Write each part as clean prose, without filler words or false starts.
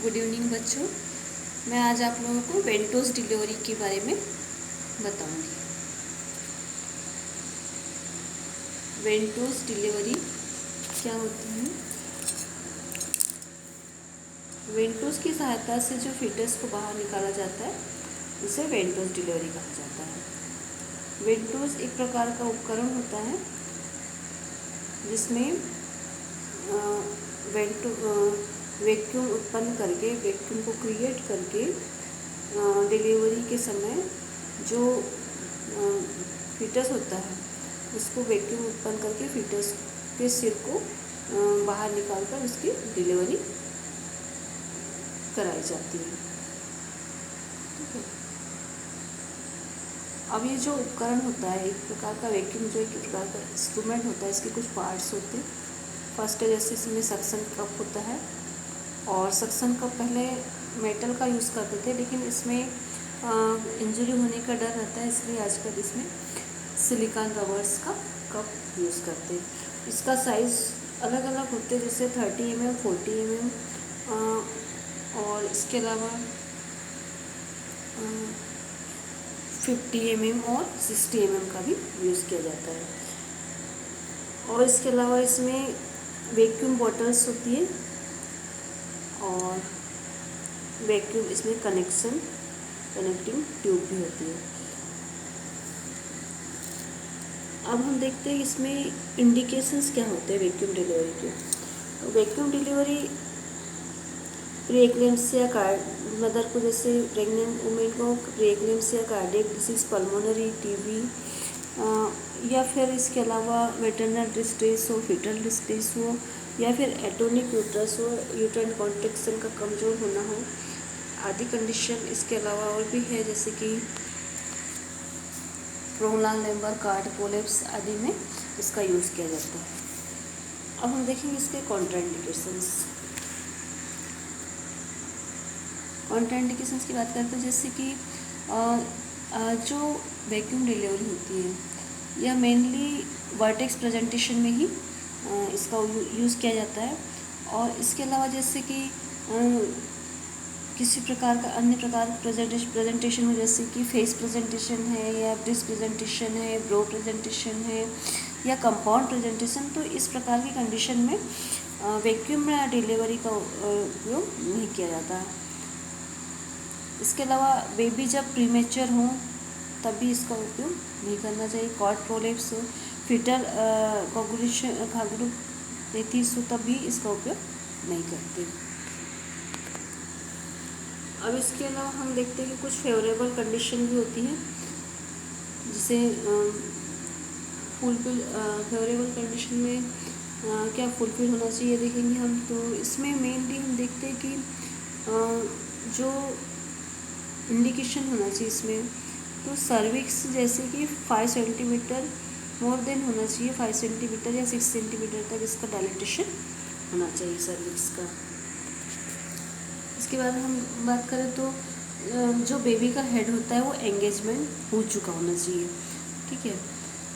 Good evening बच्चों। मैं आज आप लोगों को वेंटोस डिलीवरी के बारे में बताऊंगी। वेंटोस डिलीवरी क्या होती है? वेंटोस की सहायता से जो फीटस को बाहर निकाला जाता है उसे वेंटोस डिलीवरी कहा जाता है। वेंटोस एक प्रकार का उपकरण होता है जिसमें वैक्यूम उत्पन्न करके, वैक्यूम को क्रिएट करके डिलीवरी के समय जो फीटस होता है उसको वैक्यूम उत्पन्न करके फीटस के सिर को बाहर निकालकर उसकी डिलीवरी कराई जाती है। ठीक है। अब ये जो उपकरण होता है एक प्रकार का वैक्यूम, जो एक प्रकार का इंस्ट्रूमेंट होता है, इसके कुछ पार्ट्स होते हैं। फर्स्ट है जैसे इसमें सक्शन कप होता है, और सक्शन कप पहले मेटल का यूज़ करते थे, लेकिन इसमें इंजरी होने का डर रहता है, इसलिए आजकल इसमें सिलिकॉन रबर्स का कप यूज़ करते हैं। इसका साइज़ अलग अलग होते हैं, जैसे 30 mm, 40 mm और इसके अलावा 50 mm और 60 mm का भी यूज़ किया जाता है। और इसके अलावा इसमें वैक्यूम बॉटल्स होती है और वैक्यूम इसमें कनेक्टिंग ट्यूब भी होती है। अब हम देखते हैं इसमें इंडिकेशंस क्या होते हैं वैक्यूम डिलीवरी के। तो वैक्यूम डिलीवरी प्रीएक्लेम्पसिया, मदर को, जैसे प्रेग्नेंट वुमेन को प्रीएक्लेम्पसिया, कार्डियक डिसीज, पल्मोनरी, टीबी, या फिर इसके अलावा मैटरनल डिस्ट्रेस हो, फीटल डिस्ट्रेस हो, या फिर एटोनिक यूट्रस हो, यूट्राइन कॉन्ट्रैक्शन का कमज़ोर होना हो, आदि कंडीशन इसके अलावा और भी है, जैसे कि प्रोलॉन्ग लेबर कार्ड कोलैप्स आदि में इसका यूज़ किया जाता है। अब हम देखेंगे इसके कॉन्ट्राइंडिकेशंस। कॉन्ट्राइंडिकेशंस की बात करते हैं, जैसे कि जो वैक्यूम डिलीवरी होती है यह मेनली वर्टेक्स प्रेजेंटेशन में ही इसका यूज़ किया जाता है। और इसके अलावा जैसे कि किसी प्रकार का अन्य प्रकार प्रेजेंटेशन में, जैसे कि फेस प्रेजेंटेशन है, या ब्रेस्ट प्रेजेंटेशन है, ब्रो प्रेजेंटेशन है, या कंपाउंड प्रेजेंटेशन, तो इस प्रकार की कंडीशन में वैक्यूम डिलीवरी का उपयोग नहीं किया जाता है। इसके अलावा बेबी जब प्रीमेच्योर हो तब भी इसका उपयोग नहीं करना चाहिए। कॉर्ड प्रोलेप्स हो, फीटल कोगुलेशन खागुलेथिस हो, तब भी इसका उपयोग नहीं करते। अब इसके अलावा हम देखते हैं कि कुछ फेवरेबल कंडीशन भी होती हैं, जिसे फुलफिल फेवरेबल कंडीशन में क्या फुलफिल होना चाहिए देखेंगे हम। तो इसमें मेनली हम देखते हैं कि जो इंडिकेशन होना चाहिए इसमें, तो सर्विक्स जैसे कि 5 सेंटीमीटर मोर देन होना चाहिए, 5 सेंटीमीटर या 6 सेंटीमीटर तक इसका डायलेटेशन होना चाहिए सर्विक्स का। इसके बाद हम बात करें तो जो बेबी का हेड होता है वो एंगेजमेंट हो चुका होना चाहिए। ठीक है।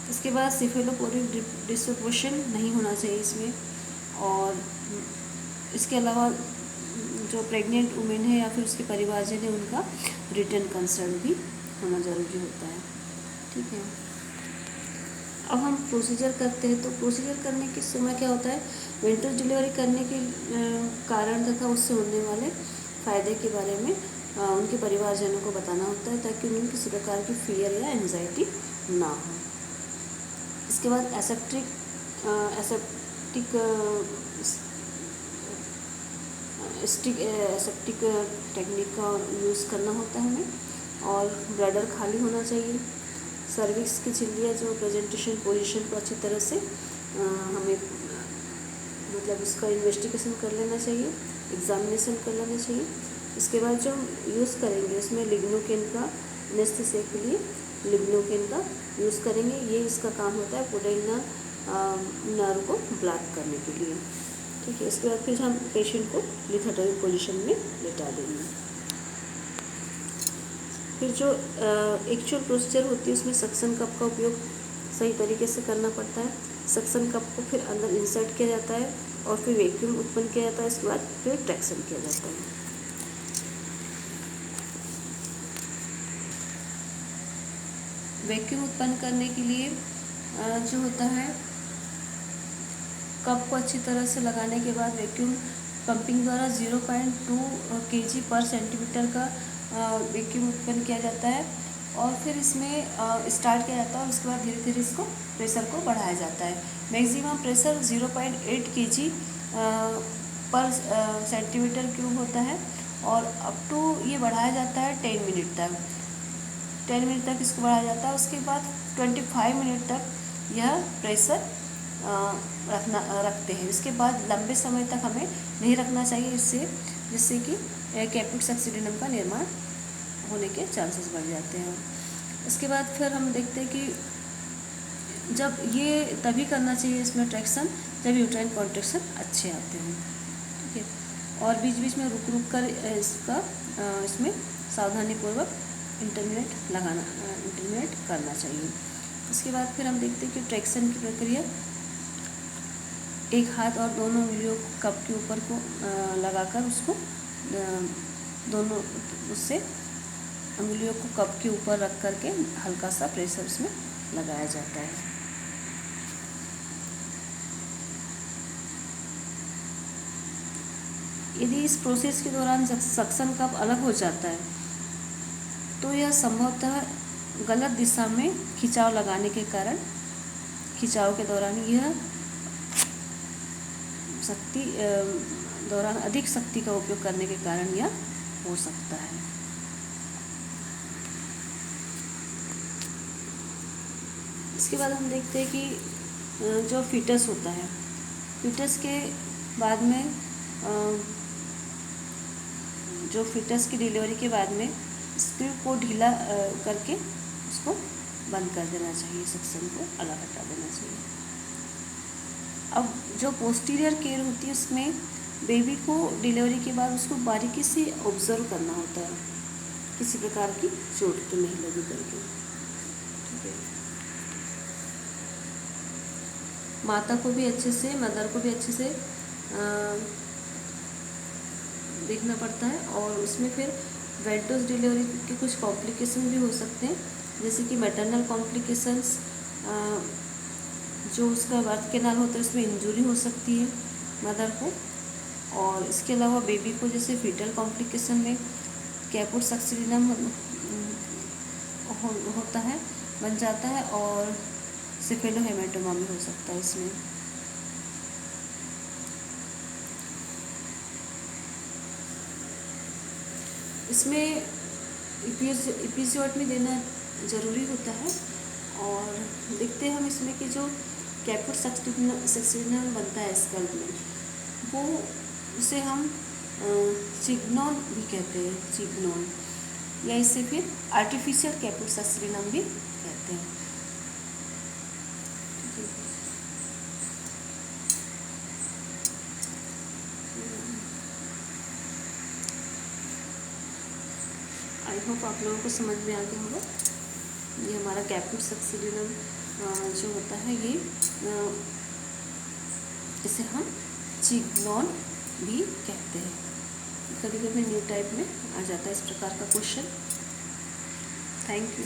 इसके बाद सिफेलोपोडिक डिस्ट्रीब्यूशन नहीं होना चाहिए इसमें। और इसके अलावा जो प्रेग्नेंट वुमेन है या फिर उसके परिवारजन है, उनका रिटन कंसर्न भी होना ज़रूरी होता है। ठीक है। अब हम प्रोसीजर करते हैं, तो प्रोसीजर करने के समय क्या होता है, वेंटोस डिलीवरी करने के कारण तथा उससे होने वाले फ़ायदे के बारे में उनके परिवारजनों को बताना होता है, ताकि उन्हें किसी प्रकार की फियर या एंजाइटी ना हो। इसके बाद एसेप्टिक टेक्निक का यूज़ करना होता है हमें, और ब्लैडर खाली होना चाहिए। सर्विक्स की झिल्लियाँ जो प्रेजेंटेशन पोजीशन को अच्छी तरह से हमें मतलब उसका इन्वेस्टिगेशन कर लेना चाहिए, एग्जामिनेशन कर लेना चाहिए। इसके बाद जो यूज़ करेंगे उसमें लिग्नोकेन का, एनेस्थीसिया के लिए लिग्नोकेन का यूज़ करेंगे। ये इसका काम होता है पोडेंना नर्व को ब्लॉक करने के लिए। ठीक है। इसके बाद फिर हम पेशेंट को लिथेटरी पोजीशन में लेटा देंगे। फिर जो एक्चुअल प्रोसीजर होती है उसमें सक्शन कप का उपयोग सही तरीके से करना पड़ता है। सक्शन कप को फिर अंदर इंसर्ट किया जाता है और फिर वैक्यूम उत्पन्न किया जाता है। इसके बाद फिर ट्रैक्शन किया जाता है। वैक्यूम उत्पन्न करने के लिए जो होता है, कप को अच्छी तरह से लगाने के बाद वैक्यूम पंपिंग द्वारा 0.2 kg पर सेंटीमीटर का वैक्यूम उत्पन्न किया जाता है और फिर इसमें स्टार्ट किया जाता है और उसके बाद धीरे धीरे इसको प्रेशर को बढ़ाया जाता है। मैक्सिमम प्रेशर 0.8 kg पर सेंटीमीटर क्यूब होता है और अप टू ये बढ़ाया जाता है 10 मिनट तक। 10 मिनट तक इसको बढ़ाया जाता है। उसके बाद 25 मिनट तक यह प्रेशर रखते हैं। इसके बाद लंबे समय तक हमें नहीं रखना चाहिए, जिससे कि कैप्यूट सक्सीडेंटम का निर्माण होने के चांसेस बढ़ जाते हैं। इसके बाद फिर हम देखते हैं कि जब ये तभी करना चाहिए इसमें ट्रैक्शन जब यूट्राइन कॉन्ट्रैक्शन अच्छे आते हैं, ठीक है। और बीच बीच में रुक रुक कर इसमें सावधानीपूर्वक इंटरमिनेट करना चाहिए। इसके बाद फिर हम देखते हैं कि ट्रैक्शन की प्रक्रिया, एक हाथ और दोनों उंगलियों को कप के ऊपर को लगाकर उसको दोनों उससे उंगलियों को कप के ऊपर रख करके हल्का सा प्रेशर उसमें लगाया जाता है। यदि इस प्रोसेस के दौरान सक्शन कप अलग हो जाता है तो यह संभवतः गलत दिशा में खिंचाव लगाने के कारण, खिंचाव के दौरान यह अधिक शक्ति का उपयोग करने के कारण यह हो सकता है। इसके बाद हम देखते हैं कि जो फीटस होता है, फीटस के बाद में जो फीटस की डिलीवरी के बाद में स्क्रू को ढीला करके उसको बंद कर देना चाहिए, सेक्शन को अलग हटा देना चाहिए। अब जो पोस्टीरियर केयर होती है उसमें बेबी को डिलीवरी के बाद उसको बारीकी से ऑब्जर्व करना होता है, किसी प्रकार की चोट तो नहीं लगी करके, ठीक है। माता को भी अच्छे से, मदर को भी अच्छे से देखना पड़ता है और उसमें फिर वेट डोज डिलीवरी के कुछ कॉम्प्लिकेशन भी हो सकते हैं, जैसे कि मैटरनल कॉम्प्लिकेशंस, जो उसका बर्थ कैनाल होता है उसमें इंजरी हो सकती है मदर को। और इसके अलावा बेबी को जैसे फीटल कॉम्प्लिकेशन में कैप्यूट सक्सीडेंटम होता है, बन जाता है और सेफेलोहेमाटोमा भी हो सकता है इसमें। इसमें एपिज़ोटमी देना ज़रूरी होता है। और देखते हैं हम इसमें कि जो कैप्यूट सक्सीडेंटम बनता है स्कल्प में, वो उसे हम चिग्नोन भी कहते हैं, चिग्नोन, या इसे फिर आर्टिफिशियल कैप्यूट सक्सीडेंटम भी कहते हैं। आई होप आप लोगों को समझ में आ गया होगा। ये हमारा कैप्यूट सक्सीडेंटम जो होता है, ये इसे हम चिग्नोन भी कहते हैं। कभी कभी न्यू टाइप में आ जाता है इस प्रकार का क्वेश्चन। Thank you.